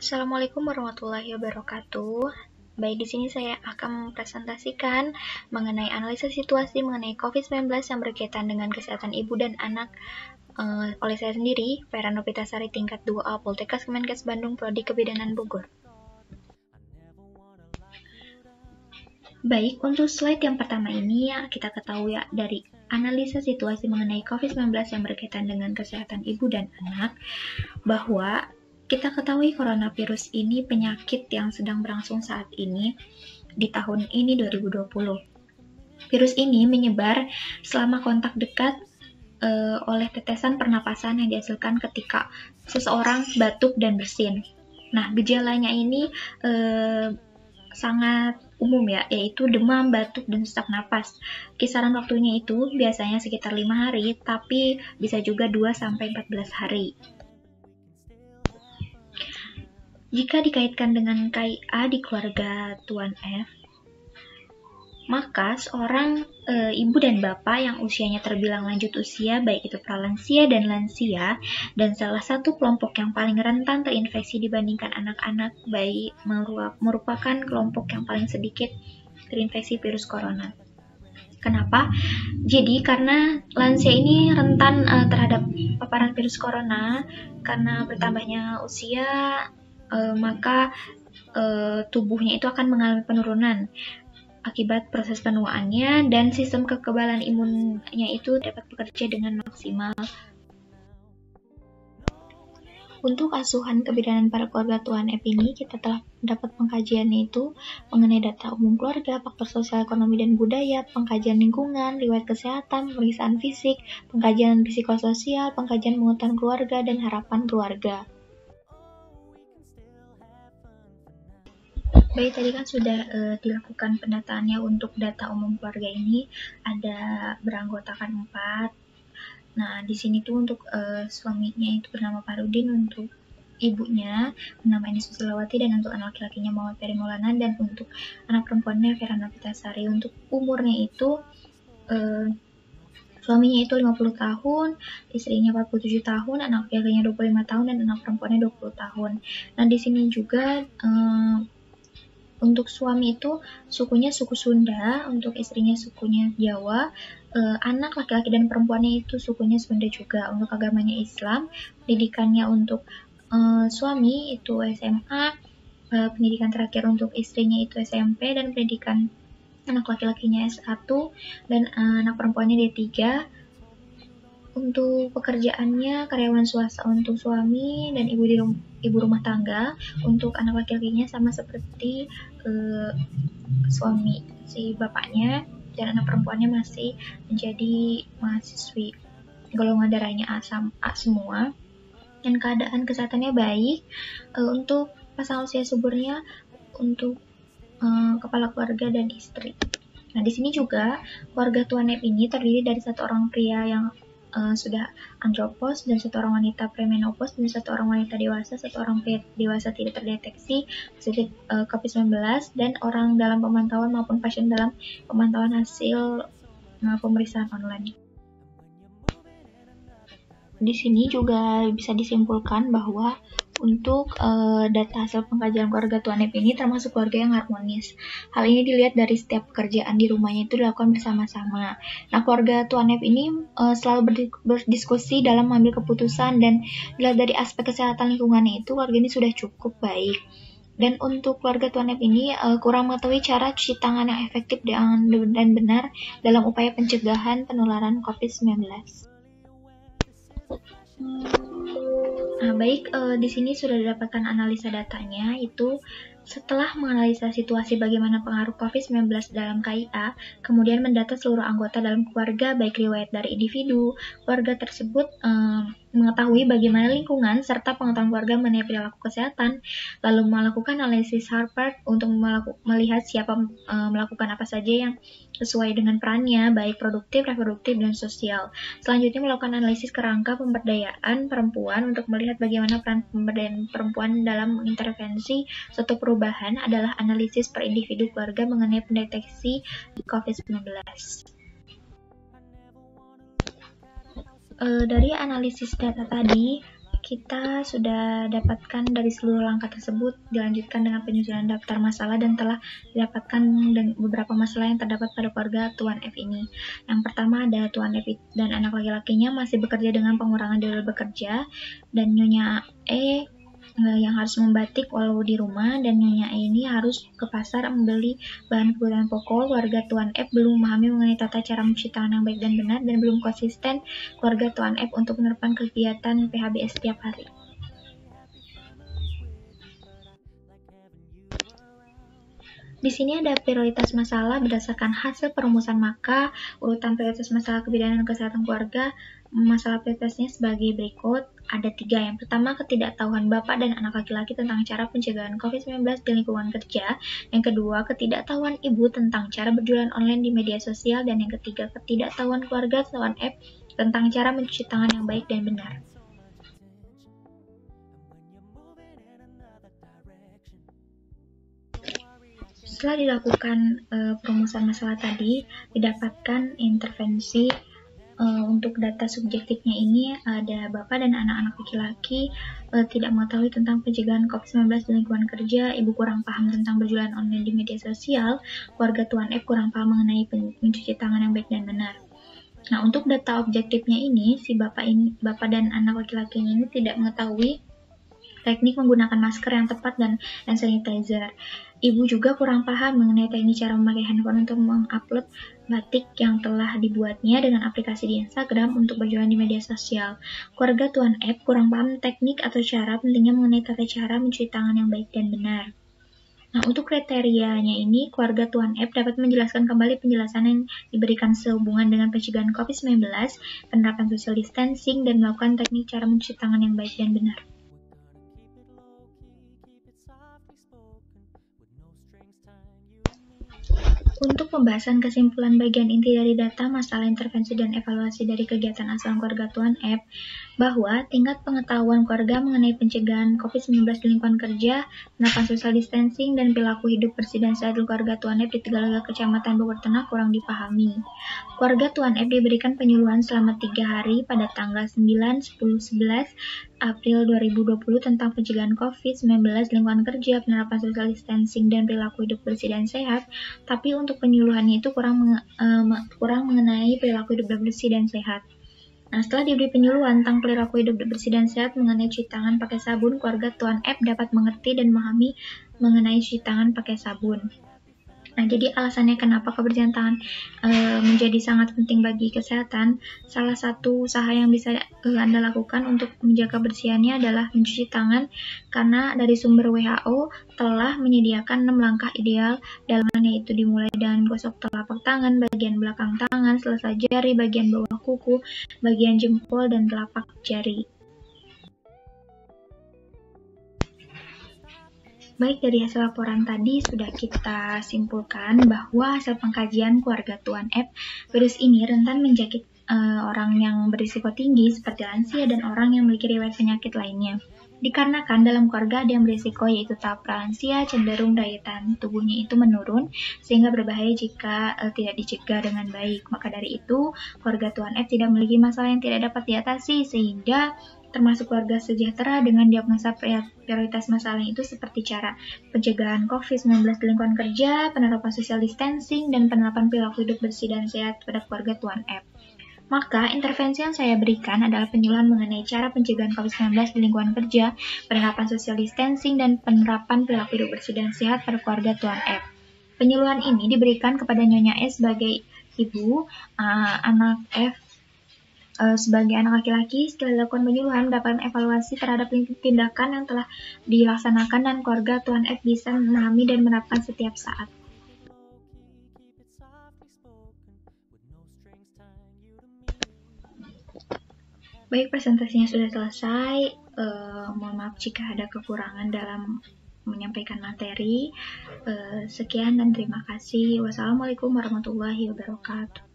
Assalamualaikum warahmatullahi wabarakatuh. Baik, di sini saya akan mempresentasikan mengenai analisis situasi mengenai COVID-19 yang berkaitan dengan kesehatan ibu dan anak oleh saya sendiri, Vera Novitasari tingkat 2A Poltekkes Kemenkes Bandung, Prodi Kebidanan Bogor. Baik, untuk slide yang pertama ini ya, kita ketahui ya dari analisa situasi mengenai COVID-19 yang berkaitan dengan kesehatan ibu dan anak, bahwa kita ketahui coronavirus ini penyakit yang sedang berlangsung saat ini di tahun ini 2020. Virus ini menyebar selama kontak dekat oleh tetesan pernapasan yang dihasilkan ketika seseorang batuk dan bersin. Nah, gejalanya ini sangat umum ya, yaitu demam, batuk, dan sesak napas. Kisaran waktunya itu biasanya sekitar 5 hari, tapi bisa juga 2-14 hari. Jika dikaitkan dengan KIA di keluarga Tuan F, maka seorang ibu dan bapak yang usianya terbilang lanjut usia, baik itu pralansia dan lansia, dan salah satu kelompok yang paling rentan terinfeksi dibandingkan anak-anak bayi merupakan kelompok yang paling sedikit terinfeksi virus corona. Kenapa? Jadi karena lansia ini rentan terhadap paparan virus corona karena bertambahnya usia, maka tubuhnya itu akan mengalami penurunan akibat proses penuaannya dan sistem kekebalan imunnya itu dapat bekerja dengan maksimal. Untuk asuhan kebidanan para keluarga Tuan F ini, kita telah dapat pengkajiannya itu mengenai data umum keluarga, faktor sosial, ekonomi, dan budaya, pengkajian lingkungan, riwayat kesehatan, pemeriksaan fisik, pengkajian psikososial, pengkajian penguatan keluarga, dan harapan keluarga. Baik, tadi kan sudah dilakukan pendataannya untuk data umum keluarga ini, ada beranggotakan 4. Nah, di sini tuh untuk suaminya itu bernama Parudin, untuk ibunya bernama Eni Susilawati, dan untuk anak laki-lakinya Muhammad Ferry Maulana, dan untuk anak perempuannya Vera Novitasari. Untuk umurnya itu suaminya itu 50 tahun, istrinya 47 tahun, anak laki-lakinya 25 tahun, dan anak perempuannya 20 tahun. Nah, di sini juga untuk suami itu sukunya suku Sunda, untuk istrinya sukunya Jawa, anak laki-laki dan perempuannya itu sukunya Sunda juga. Untuk agamanya Islam, pendidikannya untuk suami itu SMA, pendidikan terakhir untuk istrinya itu SMP, dan pendidikan anak laki-lakinya S1, dan anak perempuannya D3. Untuk pekerjaannya karyawan swasta untuk suami dan ibu rumah tangga. Untuk anak laki-lakinya sama seperti suami si bapaknya, dan anak perempuannya masih menjadi mahasiswi. Golongan darahnya A semua, dan keadaan kesehatannya baik. Untuk pasangan usia suburnya untuk kepala keluarga dan istri. Nah, di sini juga keluarga Tuan F ini terdiri dari satu orang pria yang sudah andropos, dan satu orang wanita premenopos, dan satu orang wanita dewasa, satu orang pria dewasa tidak terdeteksi positif COVID-19, dan orang dalam pemantauan maupun pasien dalam pemantauan hasil pemeriksaan online. Di sini juga bisa disimpulkan bahwa untuk data hasil pengkajian keluarga Tuan F ini termasuk keluarga yang harmonis. Hal ini dilihat dari setiap pekerjaan di rumahnya itu dilakukan bersama-sama. Nah, keluarga Tuan F ini selalu berdiskusi dalam mengambil keputusan, dan dilihat dari aspek kesehatan lingkungannya itu keluarga ini sudah cukup baik. Dan untuk keluarga Tuan F ini kurang mengetahui cara cuci tangan yang efektif dan benar dalam upaya pencegahan penularan COVID-19. Nah, baik, di sini sudah didapatkan analisa datanya, itu setelah menganalisa situasi bagaimana pengaruh COVID-19 dalam KIA, kemudian mendata seluruh anggota dalam keluarga, baik riwayat dari individu, keluarga tersebut, mengetahui bagaimana lingkungan, serta pengetahuan keluarga mengenai perilaku kesehatan, lalu melakukan analisis Harvard untuk melihat siapa melakukan apa saja yang sesuai dengan perannya, baik produktif, reproduktif, dan sosial. Selanjutnya melakukan analisis kerangka pemberdayaan perempuan untuk melihat bagaimana peran pemberdayaan perempuan dalam mengintervensi suatu perubahan adalah analisis per individu keluarga mengenai pendeteksi COVID-19. Dari analisis data tadi, kita sudah dapatkan dari seluruh langkah tersebut, dilanjutkan dengan penyusunan daftar masalah dan telah didapatkan beberapa masalah yang terdapat pada keluarga Tuan F ini. Yang pertama ada Tuan F dan anak laki-lakinya masih bekerja dengan pengurangan jadwal bekerja, dan Nyonya E yang harus membatik walau di rumah, dan Nyonya E ini harus ke pasar membeli bahan kebutuhan pokok. Keluarga Tuan F belum memahami mengenai tata cara mencuci tangan yang baik dan benar, dan belum konsisten keluarga Tuan F untuk menerapkan kegiatan PHBS setiap hari. Di sini ada prioritas masalah berdasarkan hasil perumusan, maka urutan prioritas masalah kebidanan dan kesehatan keluarga, masalah prioritasnya sebagai berikut. Ada 3. Yang pertama, ketidaktahuan bapak dan anak laki-laki tentang cara pencegahan COVID-19 di lingkungan kerja. Yang kedua, ketidaktahuan ibu tentang cara berjualan online di media sosial. Dan yang ketiga, ketidaktahuan keluarga Tuan F tentang cara mencuci tangan yang baik dan benar. Setelah dilakukan perumusan masalah tadi, didapatkan intervensi. Untuk data subjektifnya ini ada bapak dan anak-anak laki-laki tidak mengetahui tentang pencegahan COVID-19 di lingkungan kerja, ibu kurang paham tentang berjualan online di media sosial, keluarga Tuan F kurang paham mengenai mencuci tangan yang baik dan benar. Nah, untuk data objektifnya ini, si bapak dan anak laki-laki ini tidak mengetahui teknik menggunakan masker yang tepat dan sanitizer. Ibu juga kurang paham mengenai teknik cara memakai handphone untuk mengupload batik yang telah dibuatnya dengan aplikasi di Instagram untuk berjualan di media sosial. Keluarga Tuan F kurang paham teknik atau cara pentingnya mengenai tata cara mencuci tangan yang baik dan benar. Nah, untuk kriterianya ini, keluarga Tuan F dapat menjelaskan kembali penjelasan yang diberikan sehubungan dengan pencegahan COVID-19, penerapan social distancing, dan melakukan teknik cara mencuci tangan yang baik dan benar. Untuk pembahasan kesimpulan bagian inti dari data, masalah, intervensi, dan evaluasi dari kegiatan asuhan keluarga Tuan F, bahwa tingkat pengetahuan keluarga mengenai pencegahan COVID-19 di lingkungan kerja, penerapan social distancing, dan perilaku hidup bersih dan sehat di keluarga Tuan F di Tegalega, Kecamatan Bogor Tengah kurang dipahami. Keluarga Tuan F diberikan penyuluhan selama 3 hari pada tanggal 9, 10, 11 April 2020 tentang pencegahan COVID-19 di lingkungan kerja, penerapan social distancing, dan perilaku hidup bersih dan sehat, tapi untuk penyuluhannya itu kurang mengenai perilaku hidup bersih dan sehat. Nah, setelah diberi penyuluhan tentang perilaku hidup bersih dan sehat mengenai cuci tangan pakai sabun, keluarga Tuan F dapat mengerti dan memahami mengenai cuci tangan pakai sabun. Nah, jadi alasannya kenapa kebersihan tangan menjadi sangat penting bagi kesehatan, salah satu usaha yang bisa Anda lakukan untuk menjaga kebersihannya adalah mencuci tangan, karena dari sumber WHO telah menyediakan 6 langkah ideal dalamnya, yaitu dimulai dengan gosok telapak tangan, bagian belakang tangan, selasa jari, bagian bawah kuku, bagian jempol, dan telapak jari. Baik, dari hasil laporan tadi sudah kita simpulkan bahwa hasil pengkajian keluarga Tuan F, virus ini rentan menjangkit orang yang berisiko tinggi seperti lansia dan orang yang memiliki riwayat penyakit lainnya. Dikarenakan dalam keluarga ada yang berisiko, yaitu tahap lansia, cenderung daya tahan tubuhnya itu menurun sehingga berbahaya jika tidak dicegah dengan baik. Maka dari itu, keluarga Tuan F tidak memiliki masalah yang tidak dapat diatasi, sehingga termasuk keluarga sejahtera dengan diagnosa prioritas masalah itu seperti cara pencegahan COVID-19 di lingkungan kerja, penerapan social distancing, dan penerapan perilaku hidup bersih dan sehat pada keluarga Tuan F. Maka, intervensi yang saya berikan adalah penyuluhan mengenai cara pencegahan COVID-19 di lingkungan kerja, penerapan social distancing, dan penerapan perilaku hidup bersih dan sehat pada keluarga Tuan F. Penyuluhan ini diberikan kepada Nyonya S sebagai ibu, anak F sebagai anak laki-laki. Setelah dilakukan penyuluhan, mendapatkan evaluasi terhadap tindakan yang telah dilaksanakan, dan keluarga Tuan F bisa memahami dan menerapkan setiap saat. Baik, presentasinya sudah selesai. Mohon maaf jika ada kekurangan dalam menyampaikan materi. Sekian dan terima kasih. Wassalamualaikum warahmatullahi wabarakatuh.